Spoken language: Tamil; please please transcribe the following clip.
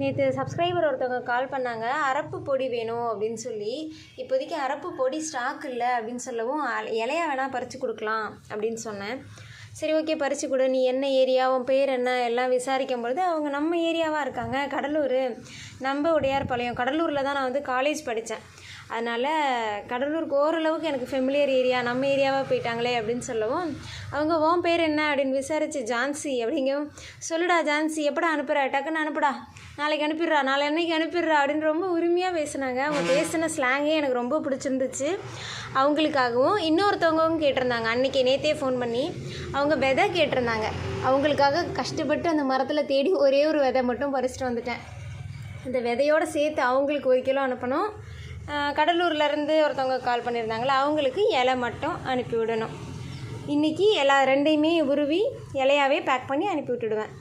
நேற்று சப்ஸ்கிரைபர் ஒருத்தவங்க கால் பண்ணாங்க, அரப்பு பொடி வேணும் அப்படின்னு சொல்லி. இப்போதைக்கு அரப்பு பொடி ஸ்டாக் இல்லை அப்படின்னு சொல்லவும், இலையா வேணால் பறித்து கொடுக்கலாம் அப்படின்னு சொன்னேன். சரி ஓகே பறித்து கொடு, நீ என்ன ஏரியா, உன் பேர் என்ன எல்லாம் விசாரிக்கும் பொழுது அவங்க நம்ம ஏரியாவாக இருக்காங்க, கடலூர், நம்ம உடையார்பாளையம். கடலூரில் தான் நான் வந்து காலேஜ் படித்தேன். அதனால் கடலூருக்கு ஓரளவுக்கு எனக்கு ஃபெமிலியர் ஏரியா, நம்ம ஏரியாவாக போயிட்டாங்களே அப்படின்னு சொல்லவும், அவங்க உன் பேர் என்ன அப்படின்னு விசாரித்து, ஜான்சி அப்படிங்கவும், சொல்லுடா ஜான்சி, எப்படா அனுப்புகிற, டக்குன்னு அனுப்புடா, நாளைக்கு அனுப்பிடுறா, நாளை அன்னைக்கு அனுப்பிடுறா அப்படின்னு ரொம்ப உரிமையாக பேசுனாங்க. அவங்க பேசின ஸ்லாங்கே எனக்கு ரொம்ப பிடிச்சிருந்துச்சு. அவங்களுக்காகவும் இன்னொருத்தவங்களும் கேட்டிருந்தாங்க, அன்றைக்கி நேற்றே ஃபோன் பண்ணி அவங்க விதை கேட்டிருந்தாங்க. அவங்களுக்காக கஷ்டப்பட்டு அந்த மரத்தில் தேடி ஒரே ஒரு விதை மட்டும் பறிச்சுட்டு வந்துட்டேன். இந்த விதையோடு சேர்த்து அவங்களுக்கு 1 கிலோ அனுப்பணும். கடலூர்லேருந்து ஒருத்தவங்க கால் பண்ணியிருந்தாங்களே, அவங்களுக்கு இலை மட்டும் அனுப்பி விடணும். இன்றைக்கி எல்லா 2யுமே உருவி இலையாவே பேக் பண்ணி அனுப்பி விட்டுடுவேன்.